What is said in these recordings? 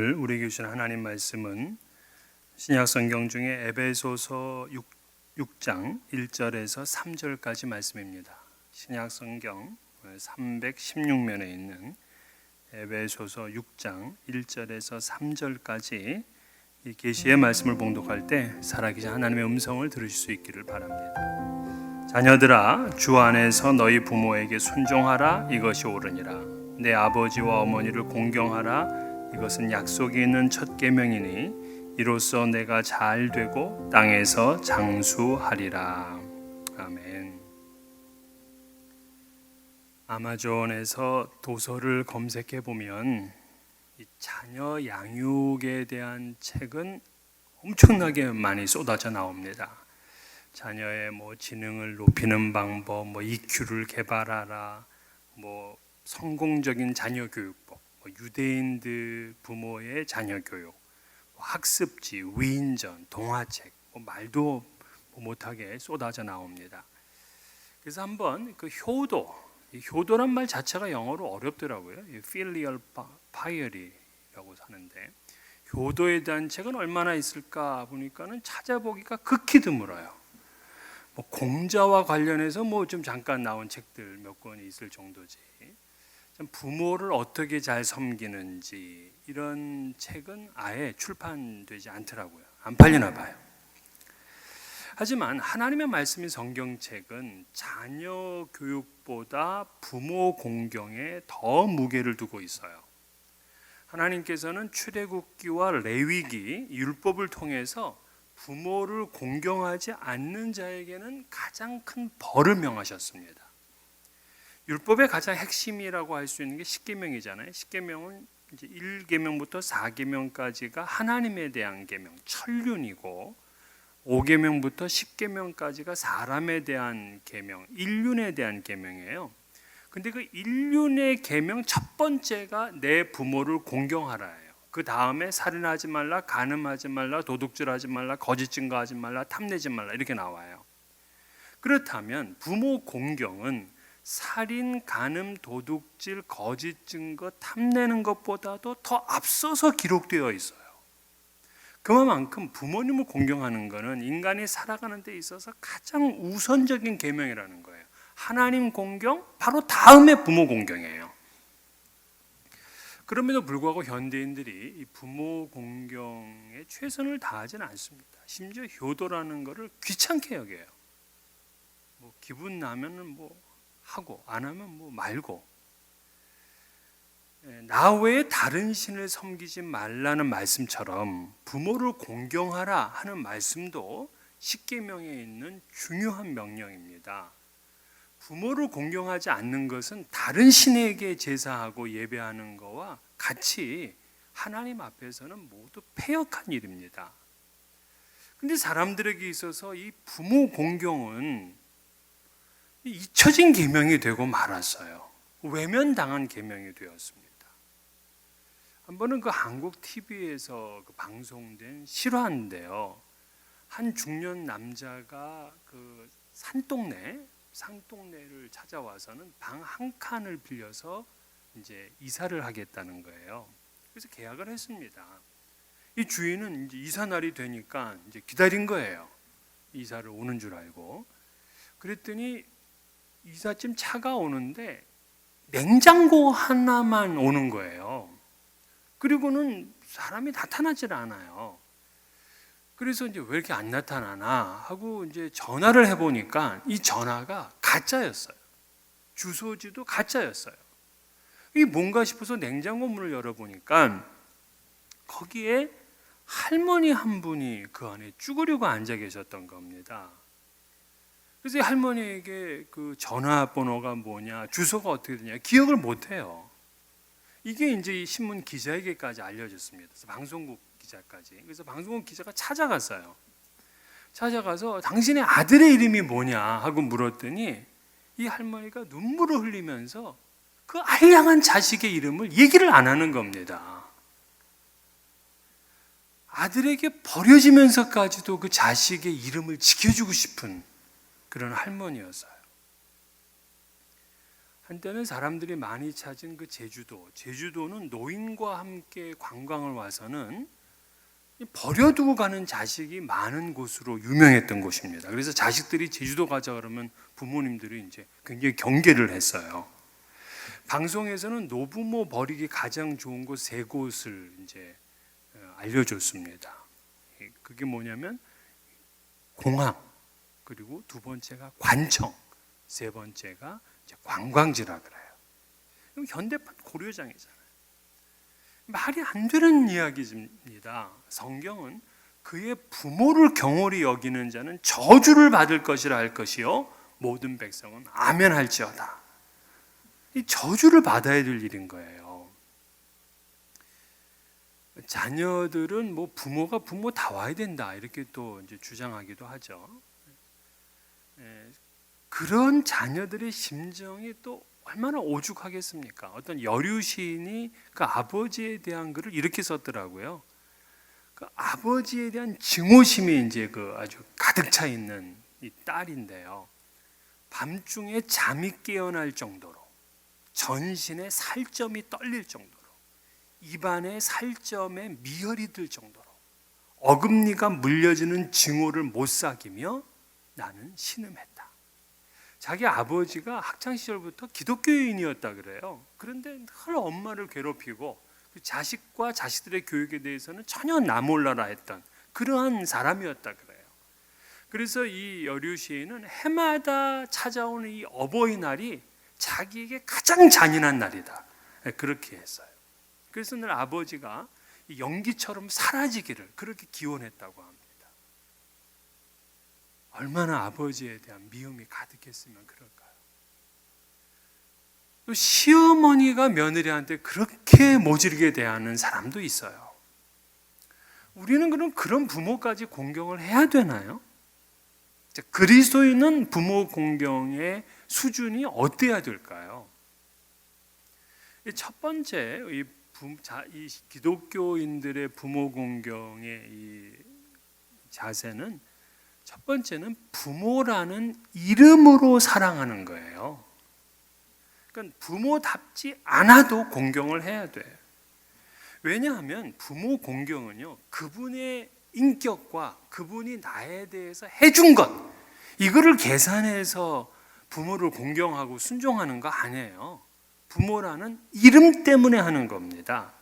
오늘 우리에게 주신 하나님 말씀은 신약 성경 중에 에베소서 6장 1절에서 3절까지 말씀입니다. 신약 성경 316면에 있는 에베소서 6장 1절에서 3절까지 이 계시의 말씀을 봉독할 때 살아계신 하나님의 음성을 들으실 수 있기를 바랍니다. 자녀들아, 주 안에서 너희 부모에게 순종하라. 이것이 옳으니라. 내 아버지와 어머니를 공경하라. 이것은 약속이 있는 첫 계명이니 이로써 내가 잘 되고 땅에서 장수하리라. 아멘. 아마존에서 도서를 검색해 보면 이 자녀 양육에 대한 책은 엄청나게 많이 쏟아져 나옵니다. 자녀의 지능을 높이는 방법, EQ를 개발하라, 성공적인 자녀 교육법, 유대인들 부모의 자녀 교육, 학습지, 위인전, 동화책, 말도 못하게 쏟아져 나옵니다. 그래서 한번 그 효도란 말 자체가 영어로 어렵더라고요. filial piety라고 하는데 효도에 대한 책은 얼마나 있을까 보니까는 찾아보기가 극히 드물어요. 공자와 관련해서 좀 잠깐 나온 책들 몇 권이 있을 정도지. 부모를 어떻게 잘 섬기는지 이런 책은 아예 출판되지 않더라고요. 안 팔리나 봐요. 하지만 하나님의 말씀인 성경책은 자녀 교육보다 부모 공경에 더 무게를 두고 있어요. 하나님께서는 출애굽기와 레위기, 율법을 통해서 부모를 공경하지 않는 자에게는 가장 큰 벌을 명하셨습니다. 율법의 가장 핵심이라고 할 수 있는 게 십계명이잖아요. 십계명은 이제 1계명부터 4계명까지가 하나님에 대한 계명, 천륜이고 5계명부터 10계명까지가 사람에 대한 계명, 일륜에 대한 계명이에요. 근데 그 일륜의 계명 첫 번째가 내 부모를 공경하라예요. 그 다음에 살인하지 말라, 간음하지 말라, 도둑질하지 말라, 거짓 증거하지 말라, 탐내지 말라 이렇게 나와요. 그렇다면 부모 공경은 살인, 간음, 도둑질, 거짓 증거, 탐내는 것보다도 더 앞서서 기록되어 있어요. 그만큼 부모님을 공경하는 것은 인간이 살아가는 데 있어서 가장 우선적인 계명이라는 거예요. 하나님 공경, 바로 다음에 부모 공경이에요. 그럼에도 불구하고 현대인들이 이 부모 공경에 최선을 다하지는 않습니다. 심지어 효도라는 것을 귀찮게 여겨요. 기분 나면은 하고 안 하면 말고. 나 외에 다른 신을 섬기지 말라는 말씀처럼 부모를 공경하라 하는 말씀도 십계명에 있는 중요한 명령입니다. 부모를 공경하지 않는 것은 다른 신에게 제사하고 예배하는 것과 같이 하나님 앞에서는 모두 패역한 일입니다. 그런데 사람들에게 있어서 이 부모 공경은 잊혀진 계명이 되고 말았어요. 외면당한 계명이 되었습니다. 한 번은 그 한국 TV에서 방송된 실화인데요. 한 중년 남자가 그 산동네를 찾아와서는 방 한 칸을 빌려서 이제 이사를 하겠다는 거예요. 그래서 계약을 했습니다. 이 주인은 이제 이사 날이 되니까 이제 기다린 거예요. 이사를 오는 줄 알고. 그랬더니 이삿짐 차가 오는데 냉장고 하나만 오는 거예요. 그리고는 사람이 나타나질 않아요. 그래서 이제 왜 이렇게 안 나타나나 하고 이제 전화를 해보니까 이 전화가 가짜였어요. 주소지도 가짜였어요. 이게 뭔가 싶어서 냉장고 문을 열어보니까 거기에 할머니 한 분이 그 안에 쭈그리고 앉아 계셨던 겁니다. 그래서 할머니에게 그 전화번호가 뭐냐, 주소가 어떻게 되냐 기억을 못해요. 이게 이제 이 신문 기자에게까지 알려졌습니다. 그래서 방송국 기자까지. 그래서 방송국 기자가 찾아갔어요. 찾아가서 당신의 아들의 이름이 뭐냐 하고 물었더니 이 할머니가 눈물을 흘리면서 그 알량한 자식의 이름을 얘기를 안 하는 겁니다. 아들에게 버려지면서까지도 그 자식의 이름을 지켜주고 싶은 그런 할머니였어요. 한때는 사람들이 많이 찾은 그 제주도는 노인과 함께 관광을 와서는 버려두고 가는 자식이 많은 곳으로 유명했던 곳입니다. 그래서 자식들이 제주도 가자 그러면 부모님들이 이제 굉장히 경계를 했어요. 방송에서는 노부모 버리기 가장 좋은 곳 세 곳을 이제 알려줬습니다. 그게 뭐냐면 공항, 그리고 두 번째가 관청, 세 번째가 이제 관광지라 그래요. 그럼 현대판 고려장이잖아요. 말이 안 되는 이야기입니다. 성경은 그의 부모를 경홀히 여기는 자는 저주를 받을 것이라 할 것이요 모든 백성은 아멘 할지어다. 이 저주를 받아야 될 일인 거예요. 자녀들은 뭐 부모가 부모 다 와야 된다 이렇게 또 이제 주장하기도 하죠. 그런 자녀들의 심정이 또 얼마나 오죽하겠습니까? 어떤 여류 시인이 그 아버지에 대한 글을 이렇게 썼더라고요. 그 아버지에 대한 증오심이 이제 그 아주 가득 차 있는 이 딸인데요. 밤중에 잠이 깨어날 정도로, 전신에 살점이 떨릴 정도로, 입안에 살점에 미혈이 들 정도로 어금니가 물려지는 증오를 못 사귀며 나는 신음했다. 자기 아버지가 학창시절부터 기독교인이었다 그래요. 그런데 늘 엄마를 괴롭히고 자식과 자식들의 교육에 대해서는 전혀 나 몰라라 했던 그러한 사람이었다 그래요. 그래서 이 여류 시인은 해마다 찾아오는 이 어버이날이 자기에게 가장 잔인한 날이다 그렇게 했어요. 그래서 늘 아버지가 연기처럼 사라지기를 그렇게 기원했다고 합니다. 얼마나 아버지에 대한 미움이 가득했으면 그럴까요? 또 시어머니가 며느리한테 그렇게 모질게 대하는 사람도 있어요. 우리는 그럼 그런 부모까지 공경을 해야 되나요? 그리스도인은 부모 공경의 수준이 어때야 될까요? 첫 번째, 이 기독교인들의 부모 공경의 이 자세는 첫 번째는 부모라는 이름으로 사랑하는 거예요. 그러니까 부모답지 않아도 공경을 해야 돼요. 왜냐하면 부모 공경은요, 그분의 인격과 그분이 나에 대해서 해준 것, 이거를 계산해서 부모를 공경하고 순종하는 거 아니에요. 부모라는 이름 때문에 하는 겁니다.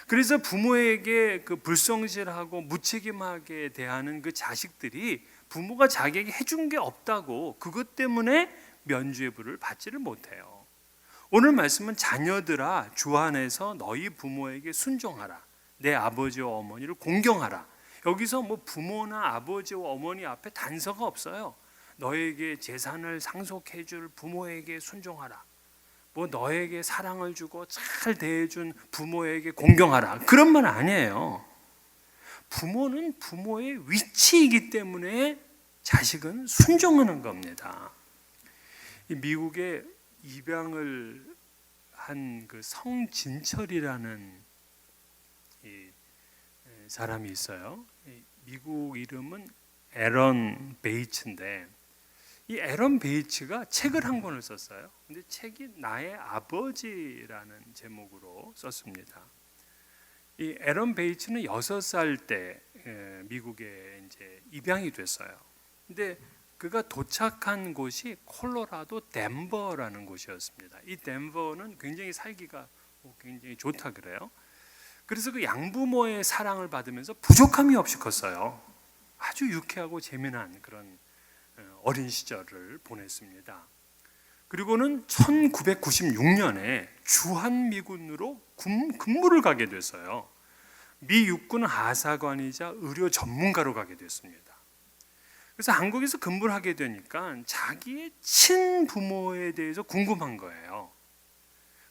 그래서 부모에게 그 불성실하고 무책임하게 대하는 그 자식들이 부모가 자기에게 해준 게 없다고 그것 때문에 면죄 부를 받지를 못해요. 오늘 말씀은 자녀들아 주 안에서 너희 부모에게 순종하라. 내 아버지와 어머니를 공경하라. 여기서 뭐 부모나 아버지와 어머니 앞에 단서가 없어요. 너에게 재산을 상속해 줄 부모에게 순종하라. 뭐 너에게 사랑을 주고 잘 대해준 부모에게 공경하라. 그런 말 아니에요. 부모는 부모의 위치이기 때문에 자식은 순종하는 겁니다. 미국에 입양을 한 그 성진철이라는 이 사람이 있어요. 미국 이름은 에런 베이츠인데 이 에런 베이츠가 책을 한 권을 썼어요. 근데 책이 나의 아버지라는 제목으로 썼습니다. 이 에런 베이츠는 6살 때 미국에 이제 입양이 됐어요. 근데 그가 도착한 곳이 콜로라도 덴버라는 곳이었습니다. 이 덴버는 굉장히 살기가 굉장히 좋다 그래요. 그래서 그 양부모의 사랑을 받으면서 부족함이 없이 컸어요. 아주 유쾌하고 재미난 그런 어린 시절을 보냈습니다. 그리고는 1996년에 주한미군으로 근무를 가게 됐어요. 미 육군 하사관이자 의료 전문가로 가게 됐습니다. 그래서 한국에서 근무를 하게 되니까 자기의 친부모에 대해서 궁금한 거예요.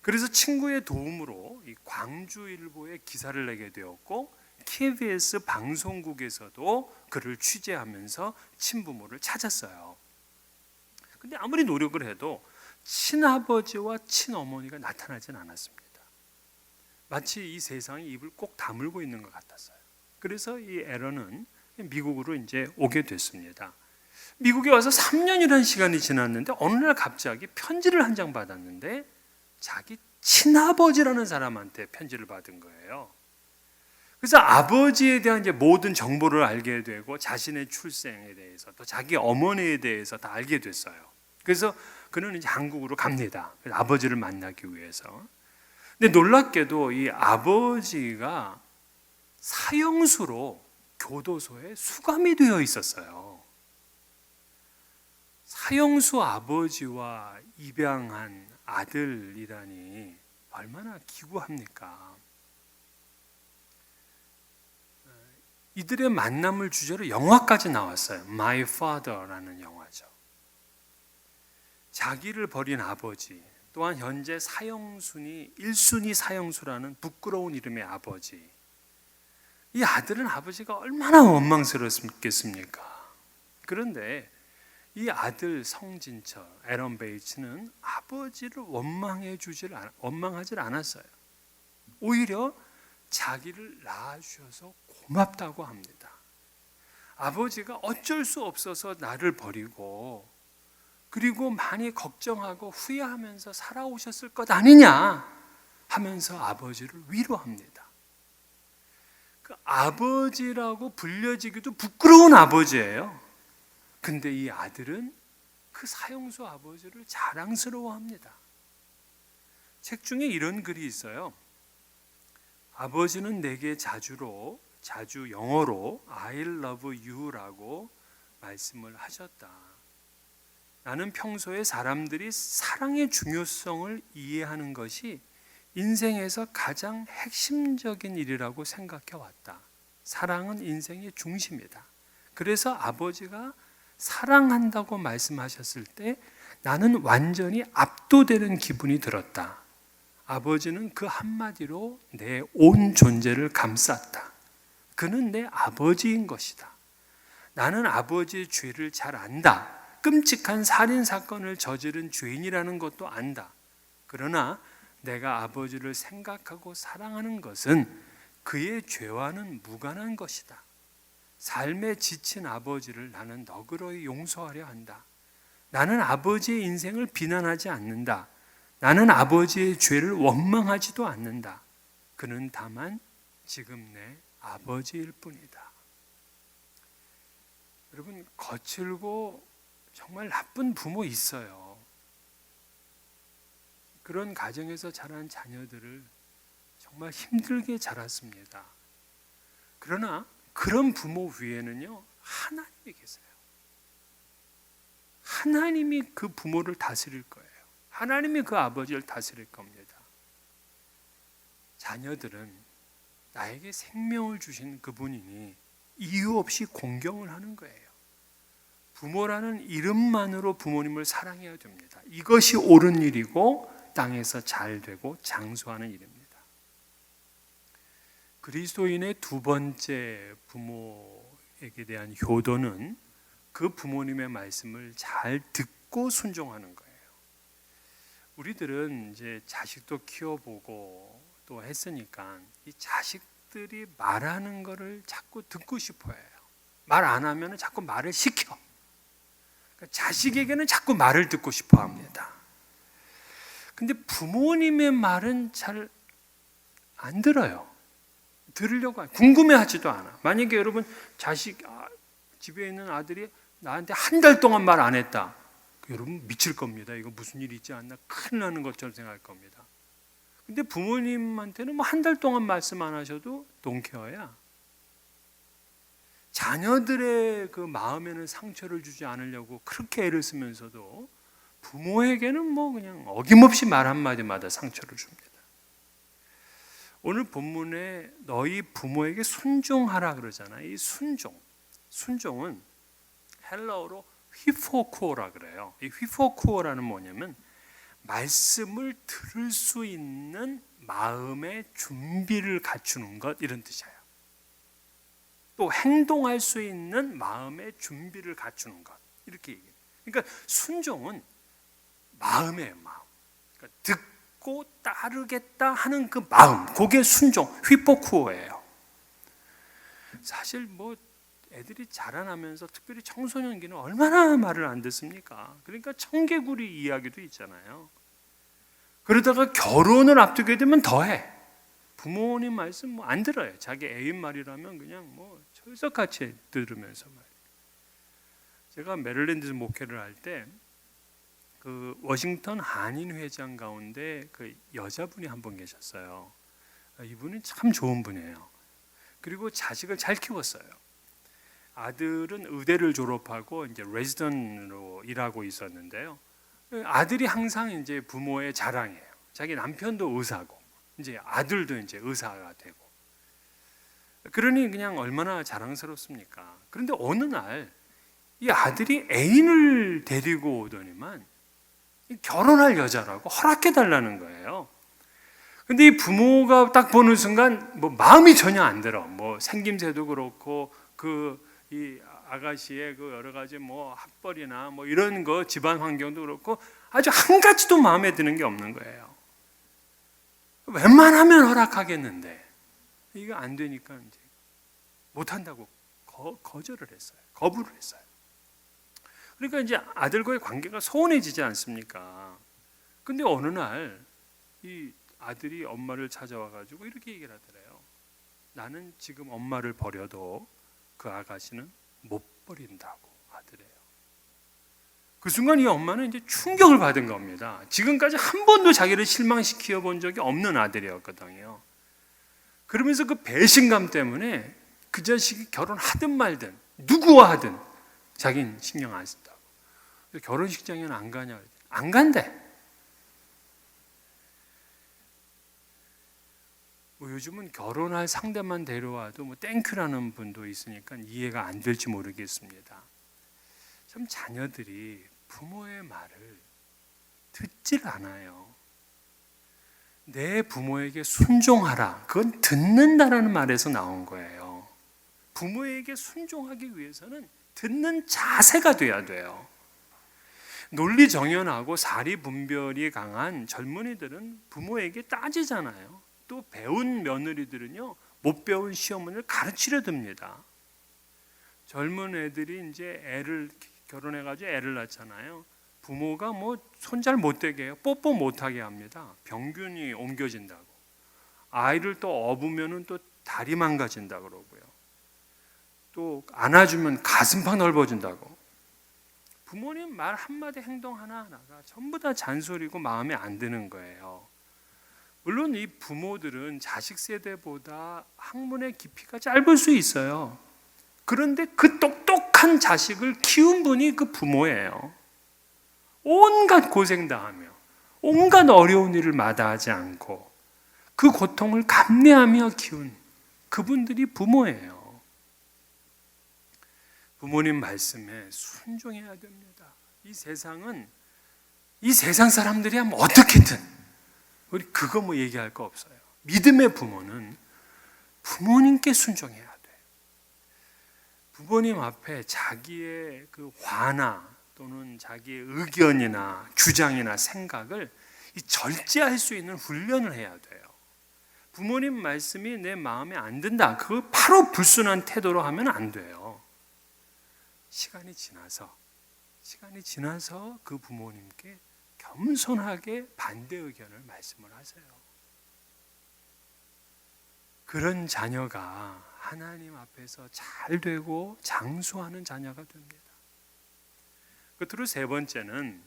그래서 친구의 도움으로 이 광주일보에 기사를 내게 되었고 KBS 방송국에서도 그를 취재하면서 친부모를 찾았어요. 근데 아무리 노력을 해도 친아버지와 친어머니가 나타나진 않았습니다. 마치 이 세상이 입을 꼭 다물고 있는 것 같았어요. 그래서 이 에런은 미국으로 이제 오게 됐습니다. 미국에 와서 3년이라는 시간이 지났는데 어느 날 갑자기 편지를 한 장 받았는데 자기 친아버지라는 사람한테 편지를 받은 거예요. 그래서 아버지에 대한 이제 모든 정보를 알게 되고 자신의 출생에 대해서 또 자기 어머니에 대해서 다 알게 됐어요. 그래서 그는 이제 한국으로 갑니다. 아버지를 만나기 위해서. 근데 놀랍게도 이 아버지가 사형수로 교도소에 수감이 되어 있었어요. 사형수 아버지와 입양한 아들이라니 얼마나 기구합니까? 이들의 만남을 주제로 영화까지 나왔어요. My Father라는 영화죠. 자기를 버린 아버지, 또한 현재 사형순이 1순위 사형수라는 부끄러운 이름의 아버지. 이 아들은 아버지가 얼마나 원망스럽겠습니까? 그런데 이 아들 성진철, 애런 베이츠는 아버지를 원망하지 않았어요. 오히려 자기를 낳아주셔서 고맙다고 합니다. 아버지가 어쩔 수 없어서 나를 버리고 그리고 많이 걱정하고 후회하면서 살아오셨을 것 아니냐 하면서 아버지를 위로합니다. 그 아버지라고 불려지기도 부끄러운 아버지예요. 근데 이 아들은 그 사형수 아버지를 자랑스러워합니다. 책 중에 이런 글이 있어요. 아버지는 내게 자주 영어로 I love you라고 말씀을 하셨다. 나는 평소에 사람들이 사랑의 중요성을 이해하는 것이 인생에서 가장 핵심적인 일이라고 생각해 왔다. 사랑은 인생의 중심이다. 그래서 아버지가 사랑한다고 말씀하셨을 때 나는 완전히 압도되는 기분이 들었다. 아버지는 그 한마디로 내 온 존재를 감쌌다. 그는 내 아버지인 것이다. 나는 아버지의 죄를 잘 안다. 끔찍한 살인사건을 저지른 죄인이라는 것도 안다. 그러나 내가 아버지를 생각하고 사랑하는 것은 그의 죄와는 무관한 것이다. 삶에 지친 아버지를 나는 너그러이 용서하려 한다. 나는 아버지의 인생을 비난하지 않는다. 나는 아버지의 죄를 원망하지도 않는다. 그는 다만 지금 내 아버지일 뿐이다. 여러분, 거칠고 정말 나쁜 부모 있어요. 그런 가정에서 자란 자녀들을 정말 힘들게 자랐습니다. 그러나 그런 부모 위에는요, 하나님이 계세요. 하나님이 그 부모를 다스릴 거예요. 하나님이 그 아버지를 다스릴 겁니다. 자녀들은 나에게 생명을 주신 그분이니 이유 없이 공경을 하는 거예요. 부모라는 이름만으로 부모님을 사랑해야 됩니다. 이것이 옳은 일이고 땅에서 잘 되고 장수하는 일입니다. 그리스도인의 두 번째 부모에게 대한 효도는 그 부모님의 말씀을 잘 듣고 순종하는 거예요. 우리들은 이제 자식도 키워보고 또 했으니까 이 자식들이 말하는 거를 자꾸 듣고 싶어 해요. 말 안 하면 자꾸 말을 시켜. 그러니까 자식에게는 자꾸 말을 듣고 싶어 합니다. 근데 부모님의 말은 잘 안 들어요. 들으려고 궁금해하지도 않아. 만약에 여러분 집에 있는 아들이 나한테 한 달 동안 말 안 했다. 여러분 미칠 겁니다. 이거 무슨 일이 있지 않나 큰일 나는 것처럼 생각할 겁니다. 근데 부모님한테는 뭐 한 달 동안 말씀 안 하셔도 동케어야. 자녀들의 그 마음에는 상처를 주지 않으려고 그렇게 애를 쓰면서도 부모에게는 뭐 그냥 어김없이 말 한마디마다 상처를 줍니다. 오늘 본문에 너희 부모에게 순종하라 그러잖아요. 이 순종은 헬라어로 휘포쿠오라 그래요. 이 휘포쿠오라는 뭐냐면 말씀을 들을 수 있는 마음의 준비를 갖추는 것 이런 뜻이에요. 또 행동할 수 있는 마음의 준비를 갖추는 것 이렇게 얘기해요. 그러니까 순종은 마음이에요. 마음. 그러니까 듣고 따르겠다 하는 그 마음, 그게 순종, 휘포쿠오예요. 사실 뭐 애들이 자라나면서 특별히 청소년기는 얼마나 말을 안 듣습니까? 그러니까 청개구리 이야기도 있잖아요. 그러다가 결혼을 앞두게 되면 더해. 부모님 말씀 뭐 안 들어요. 자기 애인 말이라면 그냥 뭐 철석같이 들으면서 말이에요. 제가 메릴랜드에서 목회를 할 때 그 워싱턴 한인 회장 가운데 그 여자분이 한 분 계셨어요. 이분은 참 좋은 분이에요. 그리고 자식을 잘 키웠어요. 아들은 의대를 졸업하고 이제 레지던트로 일하고 있었는데요. 아들이 항상 이제 부모의 자랑이에요. 자기 남편도 의사고 이제 아들도 이제 의사가 되고. 그러니 그냥 얼마나 자랑스럽습니까? 그런데 어느 날 이 아들이 애인을 데리고 오더니만 결혼할 여자라고 허락해 달라는 거예요. 근데 이 부모가 딱 보는 순간 뭐 마음이 전혀 안 들어. 뭐 생김새도 그렇고 이 아가씨의 그 여러 가지 뭐 학벌이나 뭐 이런 거 집안 환경도 그렇고 아주 한 가지도 마음에 드는 게 없는 거예요. 웬만하면 허락하겠는데 이거 안 되니까 이제 못 한다고 거절을 했어요. 거부를 했어요. 그러니까 이제 아들과의 관계가 소원해지지 않습니까? 근데 어느 날 이 아들이 엄마를 찾아와 가지고 이렇게 얘기를 하더래요. 나는 지금 엄마를 버려도 그 아가씨는 못 버린다고 하더래요. 그 순간 이 엄마는 이제 충격을 받은 겁니다. 지금까지 한 번도 자기를 실망시켜 본 적이 없는 아들이었거든요. 그러면서 그 배신감 때문에 그 자식이 결혼하든 말든 누구와 하든 자기는 신경 안 쓴다고. 결혼식장에는 안 가냐? 안 간대. 뭐 요즘은 결혼할 상대만 데려와도 뭐 땡큐라는 분도 있으니까 이해가 안 될지 모르겠습니다. 참 자녀들이 부모의 말을 듣질 않아요. 내 부모에게 순종하라. 그건 듣는다라는 말에서 나온 거예요. 부모에게 순종하기 위해서는 듣는 자세가 돼야 돼요. 논리 정연하고 사리 분별이 강한 젊은이들은 부모에게 따지잖아요. 또 배운 며느리들은요, 못 배운 시어머니를 가르치려 듭니다. 젊은 애들이 이제 결혼해가지고 애를 낳잖아요. 부모가 뭐 손 잘 못 대게 해요. 뽀뽀 못 하게 합니다. 병균이 옮겨진다고. 아이를 또 업으면은 또 다리 망가진다 그러고요. 또 안아주면 가슴팍 넓어진다고. 부모님 말 한마디 행동 하나하나가 전부 다 잔소리고 마음에 안 드는 거예요. 물론 이 부모들은 자식 세대보다 학문의 깊이가 짧을 수 있어요. 그런데 그 똑똑한 자식을 키운 분이 그 부모예요. 온갖 고생당하며 온갖 어려운 일을 마다하지 않고 그 고통을 감내하며 키운 그분들이 부모예요. 부모님 말씀에 순종해야 됩니다. 이 세상 사람들이 하면 어떻게든 우리 그거 뭐 얘기할 거 없어요. 믿음의 부모는 부모님께 순종해야 돼. 부모님 앞에 자기의 그 화나 또는 자기의 의견이나 주장이나 생각을 절제할 수 있는 훈련을 해야 돼요. 부모님 말씀이 내 마음에 안 든다. 그거 바로 불순한 태도로 하면 안 돼요. 시간이 지나서 그 부모님께 겸손하게 반대 의견을 말씀을 하세요. 그런 자녀가 하나님 앞에서 잘 되고 장수하는 자녀가 됩니다. 끝으로 세 번째는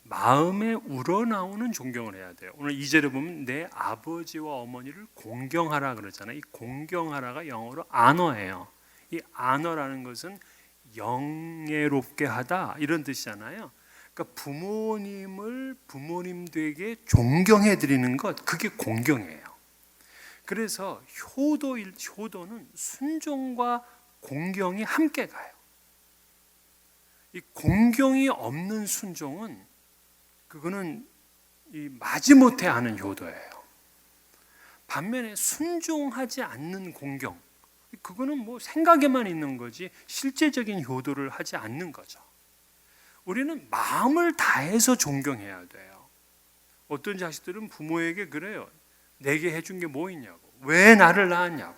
마음에 우러나오는 존경을 해야 돼요. 오늘 2절에 보면 내 아버지와 어머니를 공경하라 그러잖아요. 이 공경하라가 영어로 honor예요. 이 honor라는 것은 영예롭게 하다 이런 뜻이잖아요. 그러니까 부모님을 부모님 되게 존경해 드리는 것, 그게 공경이에요. 그래서 효도는 순종과 공경이 함께 가요. 이 공경이 없는 순종은 그거는 이 마지못해 하는 효도예요. 반면에 순종하지 않는 공경, 그거는 뭐 생각에만 있는 거지 실제적인 효도를 하지 않는 거죠. 우리는 마음을 다해서 존경해야 돼요. 어떤 자식들은 부모에게 그래요. 내게 해준 게 뭐 있냐고. 왜 나를 낳았냐고.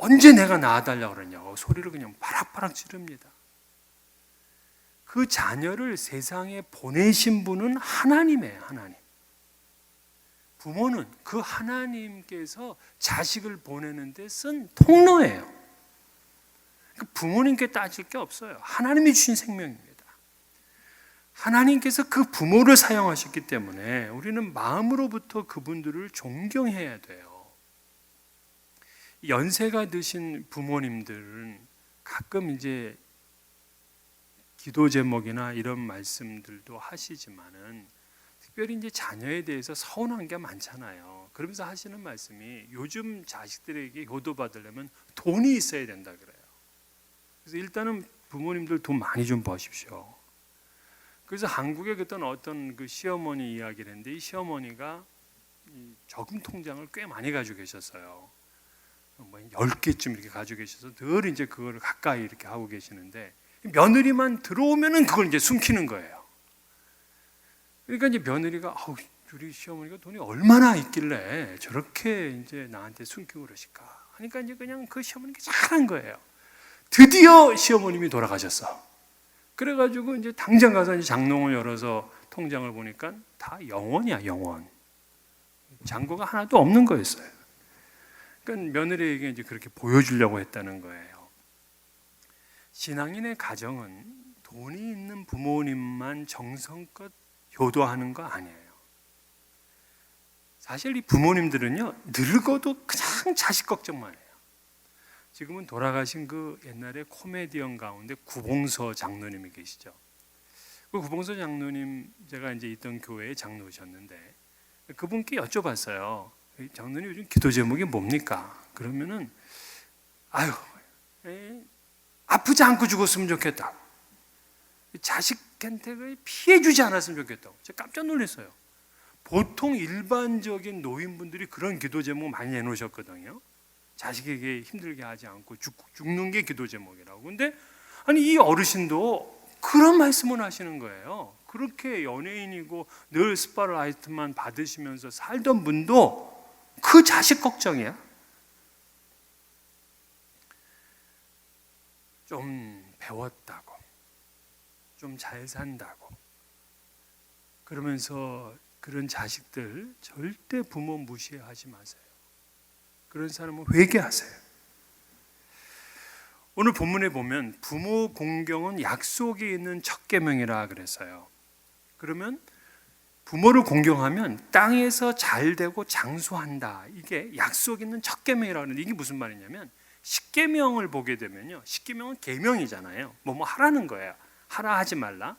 언제 내가 낳아달라고 그러냐고 소리를 그냥 바락바락 지릅니다. 그 자녀를 세상에 보내신 분은 하나님이에요. 하나님. 부모는 그 하나님께서 자식을 보내는 데 쓴 통로예요. 부모님께 따질 게 없어요. 하나님이 주신 생명입니다. 하나님께서 그 부모를 사용하셨기 때문에 우리는 마음으로부터 그분들을 존경해야 돼요. 연세가 드신 부모님들은 가끔 이제 기도 제목이나 이런 말씀들도 하시지만은 특별히 이제 자녀에 대해서 서운한 게 많잖아요. 그러면서 하시는 말씀이 요즘 자식들에게 효도 받으려면 돈이 있어야 된다 그래요. 그래서 일단은 부모님들 돈 많이 좀 버십시오. 그래서 한국에 그때 어떤 그 시어머니 이야기를 했는데 이 시어머니가 이 저금 통장을 꽤 많이 가지고 계셨어요. 뭐 10개쯤 이렇게 가지고 계셔서 늘 이제 그거를 가까이 이렇게 하고 계시는데 며느리만 들어오면은 그걸 이제 숨기는 거예요. 그러니까 이제 며느리가 우리 시어머니가 돈이 얼마나 있길래 저렇게 이제 나한테 숨기고 그러실까 하니까 이제 그냥 그 시어머니가 잘한 거예요. 드디어 시어머님이 돌아가셨어. 그래가지고 이제 당장 가서 이제 장롱을 열어서 통장을 보니까 다 영원이야, 영원. 잔고가 하나도 없는 거였어요. 그러니까 며느리에게 이제 그렇게 보여주려고 했다는 거예요. 신앙인의 가정은 돈이 있는 부모님만 정성껏 효도하는 거 아니에요. 사실 이 부모님들은요, 늙어도 그냥 자식 걱정만 해요. 지금은 돌아가신 그 옛날에 코미디언 가운데 구봉서 장로님이 계시죠. 그 구봉서 장로님 제가 이제 있던 교회에 장로셨는데 그분께 여쭤봤어요. 장로님 요즘 기도 제목이 뭡니까? 그러면은 아프지 않고 죽었으면 좋겠다. 자식한테 피해 주지 않았으면 좋겠다고. 제가 깜짝 놀랐어요. 보통 일반적인 노인분들이 그런 기도 제목 많이 내놓으셨거든요. 자식에게 힘들게 하지 않고 죽는 게 기도 제목이라고. 근데 아니 이 어르신도 그런 말씀을 하시는 거예요. 그렇게 연예인이고 늘 스포트라이트만 받으시면서 살던 분도 그 자식 걱정이야. 좀 배웠다고, 좀 잘 산다고 그러면서 그런 자식들 절대 부모 무시하지 마세요. 그런 사람은 회개하세요. 오늘 본문에 보면 부모 공경은 약속이 있는 첫 계명이라 그랬어요. 그러면 부모를 공경하면 땅에서 잘 되고 장수한다. 이게 약속 있는 첫 계명이라고 하는데 이게 무슨 말이냐면 십계명을 보게 되면요. 십계명은 계명이잖아요. 뭐 하라는 거예요. 하라 하지 말라.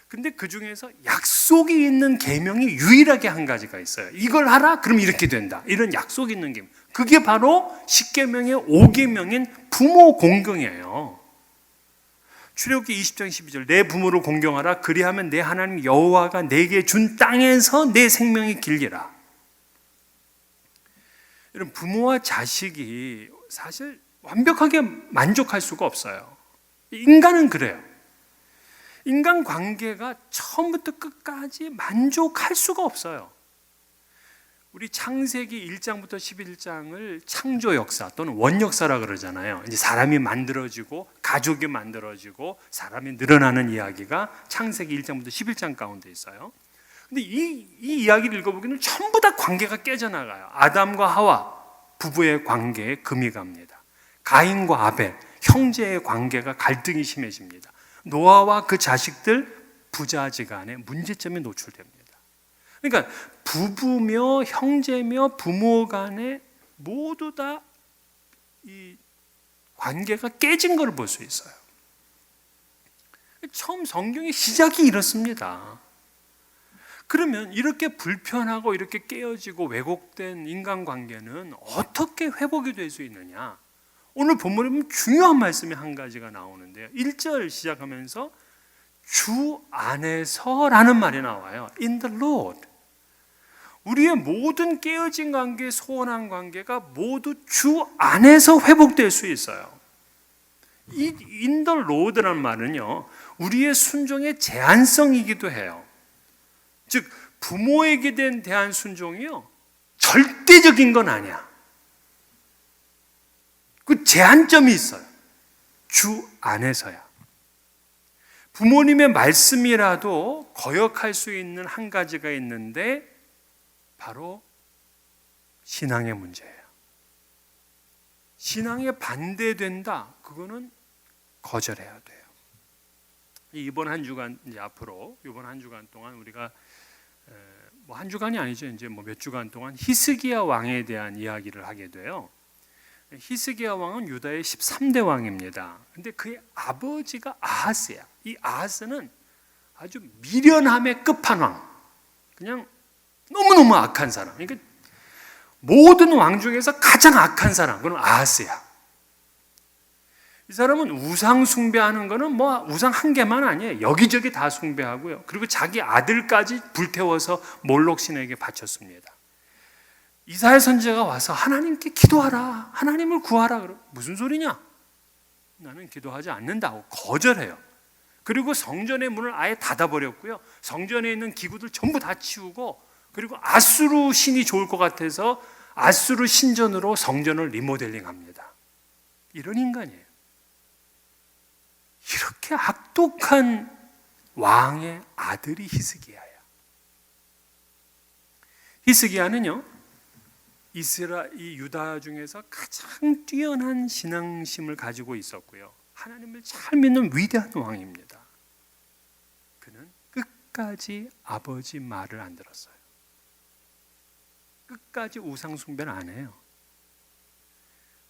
근데 그 중에서 약속이 있는 계명이 유일하게 한 가지가 있어요. 이걸 하라? 그럼 이렇게 된다. 이런 약속이 있는 계명. 그게 바로 십계명의 5계명인 부모 공경이에요. 출애굽기 20장 12절 내 부모를 공경하라. 그리하면 내 하나님 여호와가 내게 준 땅에서 내 생명이 길리라. 이런 부모와 자식이 사실 완벽하게 만족할 수가 없어요. 인간은 그래요. 인간 관계가 처음부터 끝까지 만족할 수가 없어요. 우리 창세기 1장부터 11장을 창조 역사 또는 원역사라 그러잖아요. 이제 사람이 만들어지고 가족이 만들어지고 사람이 늘어나는 이야기가 창세기 1장부터 11장 가운데 있어요. 근데 이 이야기를 읽어보기는 전부 다 관계가 깨져나가요. 아담과 하와 부부의 관계에 금이 갑니다. 가인과 아벨 형제의 관계가 갈등이 심해집니다. 노아와 그 자식들 부자지간에 문제점이 노출됩니다. 그러니까 부부며 형제며 부모 간에 모두 다 이 관계가 깨진 걸 볼 수 있어요. 처음 성경의 시작이 이렇습니다. 그러면 이렇게 불편하고 이렇게 깨어지고 왜곡된 인간관계는 어떻게 회복이 될 수 있느냐? 오늘 본문에 보면 중요한 말씀이 한 가지가 나오는데요. 1절 시작하면서 주 안에서라는 말이 나와요. In the Lord. 우리의 모든 깨어진 관계, 소원한 관계가 모두 주 안에서 회복될 수 있어요. 이 In the Lord라는 말은요, 우리의 순종의 제한성이기도 해요. 즉 부모에게 대한 순종이요 절대적인 건 아니야. 그 제한점이 있어요. 주 안에서야. 부모님의 말씀이라도 거역할 수 있는 한 가지가 있는데 바로 신앙의 문제예요. 신앙에 반대된다. 그거는 거절해야 돼요. 이번 한 주간 이제 앞으로 이번 한 주간 동안 우리가 뭐 한 주간이 아니죠. 이제 뭐 몇 주간 동안 히스기야 왕에 대한 이야기를 하게 돼요. 히스기야 왕은 유다의 13대 왕입니다. 근데 그의 아버지가 아하스야. 이 아하스는 아주 미련함의 끝판왕. 그냥 너무너무 악한 사람. 그러니까 모든 왕 중에서 가장 악한 사람. 그건 아하스야. 이 사람은 우상 숭배하는 거는 뭐 우상 한 개만 아니에요. 여기저기 다 숭배하고요. 그리고 자기 아들까지 불태워서 몰록 신에게 바쳤습니다. 이사야 선지자가 와서 하나님께 기도하라. 하나님을 구하라. 그러 무슨 소리냐? 나는 기도하지 않는다고 거절해요. 그리고 성전의 문을 아예 닫아버렸고요. 성전에 있는 기구들 전부 다 치우고 그리고 아수르 신이 좋을 것 같아서 아수르 신전으로 성전을 리모델링합니다. 이런 인간이에요. 이렇게 악독한 왕의 아들이 히스기야야. 히스기야는요, 이 유다 중에서 가장 뛰어난 신앙심을 가지고 있었고요. 하나님을 잘 믿는 위대한 왕입니다. 그는 끝까지 아버지 말을 안 들었어요. 끝까지 우상 숭배를 안 해요.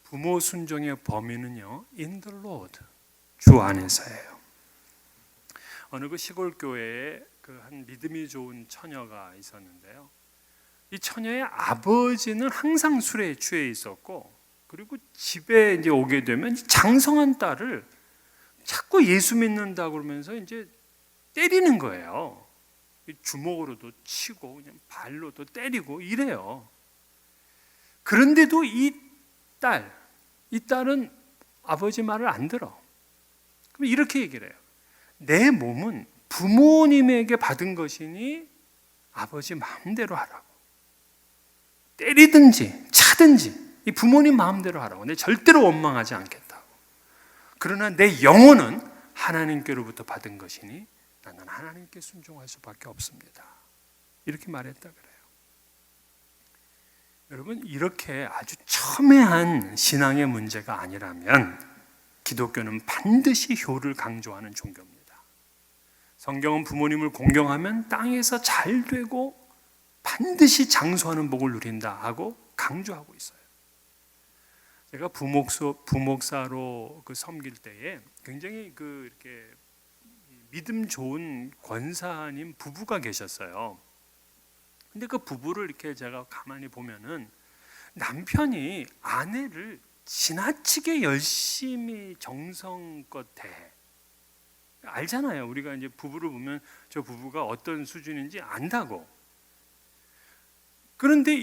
부모 순종의 범위는요, in the Lord, 주 안에서예요. 어느 그 시골 교회에 그 한 믿음이 좋은 처녀가 있었는데요. 이 처녀의 아버지는 항상 술에 취해 있었고, 그리고 집에 이제 오게 되면 장성한 딸을 자꾸 예수 믿는다 그러면서 이제 때리는 거예요. 주먹으로도 치고 그냥 발로도 때리고 이래요. 그런데도 이 딸은 아버지 말을 안 들어. 그럼 이렇게 얘기를 해요. 내 몸은 부모님에게 받은 것이니 아버지 마음대로 하라고. 때리든지 차든지 이 부모님 마음대로 하라고. 내 절대로 원망하지 않겠다고. 그러나 내 영혼은 하나님께로부터 받은 것이니 나는 하나님께 순종할 수밖에 없습니다. 이렇게 말했다 그래요. 여러분, 이렇게 아주 첨예한 신앙의 문제가 아니라면 기독교는 반드시 효를 강조하는 종교입니다. 성경은 부모님을 공경하면 땅에서 잘 되고 반드시 장수하는 복을 누린다 하고 강조하고 있어요. 제가 부목사로 섬길 때에 굉장히 이렇게 믿음 좋은 권사님 부부가 계셨어요. 근데 그 부부를 이렇게 제가 가만히 보면은 남편이 아내를 지나치게 열심히 정성껏 대해. 알잖아요. 우리가 이제 부부를 보면 저 부부가 어떤 수준인지 안다고. 그런데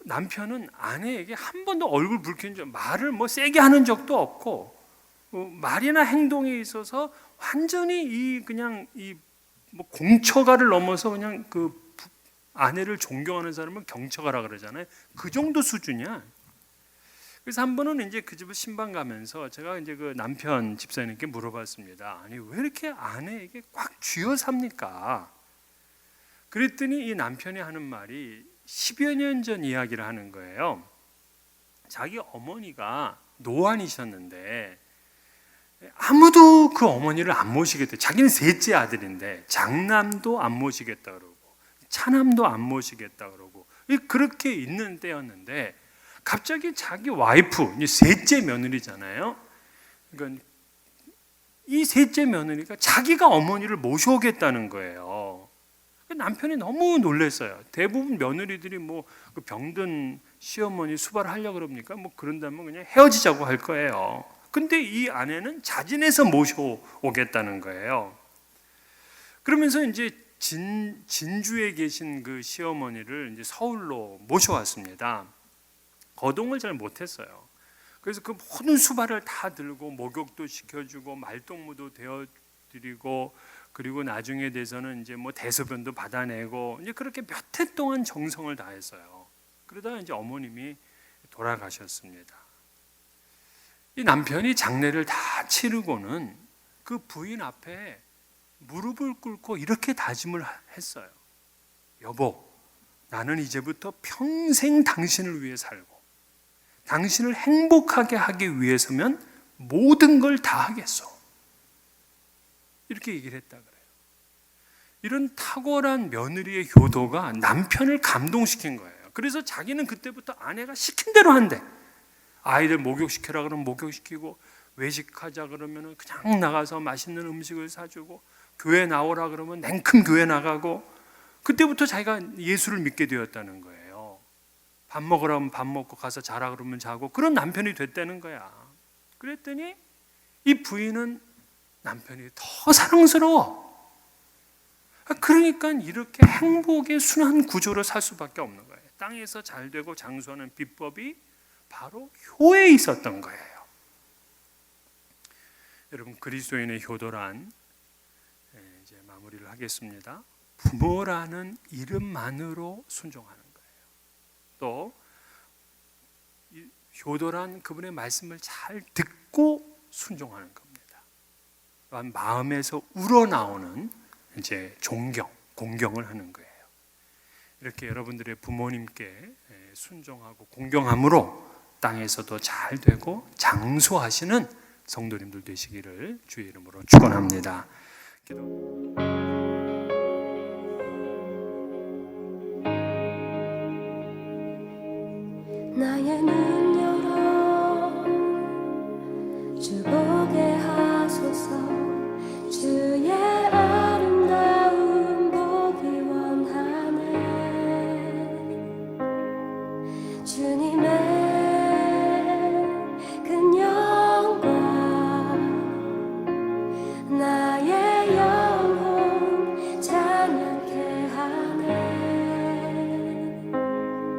남편은 아내에게 한 번도 얼굴 붉힌 적, 말을 세게 하는 적도 없고, 말이나 행동에 있어서 완전히 공처가를 넘어서 그냥 아내를 존경하는 사람은 경처가라 그러잖아요. 그 정도 수준이야. 그래서 한 번은 이제 그 집을 신방 가면서 제가 이제 그 남편 집사님께 물어봤습니다. 아니, 왜 이렇게 아내에게 꽉 쥐어 삽니까? 그랬더니 이 남편이 하는 말이 10여 년 전 이야기를 하는 거예요. 자기 어머니가 노안이셨는데 아무도 그 어머니를 안 모시겠대. 자기는 셋째 아들인데 장남도 안 모시겠다 그러고 차남도 안 모시겠다 그러고 그렇게 있는 때였는데 갑자기 자기 와이프, 셋째 며느리잖아요. 그러니까 이 셋째 며느리가 자기가 어머니를 모셔오겠다는 거예요. 남편이 너무 놀랐어요. 대부분 며느리들이 그 병든 시어머니 수발하려고 그럽니까? 그런다면 그냥 헤어지자고 할 거예요. 근데 이 아내는 자진해서 모셔오겠다는 거예요. 그러면서 이제 진주에 계신 그 시어머니를 이제 서울로 모셔왔습니다. 거동을 잘 못했어요. 그래서 그 모든 수발을 다 들고 목욕도 시켜주고 말동무도 되어드리고 그리고 나중에 돼서는 이제 대소변도 받아내고 이제 그렇게 몇 해 동안 정성을 다했어요. 그러다가 이제 어머님이 돌아가셨습니다. 이 남편이 장례를 다 치르고는 그 부인 앞에 무릎을 꿇고 이렇게 다짐을 했어요. 여보, 나는 이제부터 평생 당신을 위해 살고 당신을 행복하게 하기 위해서면 모든 걸 다 하겠어. 이렇게 얘기를 했다 그래요. 이런 탁월한 며느리의 효도가 남편을 감동시킨 거예요. 그래서 자기는 그때부터 아내가 시킨 대로 한대. 아이들 목욕시키라 그러면 목욕시키고, 외식하자 그러면 그냥 나가서 맛있는 음식을 사주고, 교회 나오라 그러면 냉큼 교회 나가고, 그때부터 자기가 예수를 믿게 되었다는 거예요. 밥 먹으라면 밥 먹고, 가서 자라 그러면 자고, 그런 남편이 됐다는 거야. 그랬더니 이 부인은 남편이 더 사랑스러워. 그러니까 이렇게 행복의 순환 구조로 살 수밖에 없는 거예요. 땅에서 잘 되고 장수하는 비법이 바로 효에 있었던 거예요. 여러분, 그리스도인의 효도란, 이제 마무리를 하겠습니다. 부모라는 이름만으로 순종하는 거예요. 또 효도란 그분의 말씀을 잘 듣고 순종하는 겁니다. 또한 마음에서 우러나오는 이제 존경, 공경을 하는 거예요. 이렇게 여러분들의 부모님께 순종하고 공경함으로 땅에서도 잘 되고 장수하시는 성도님들 되시기를 주의 이름으로 축원합니다. 기도.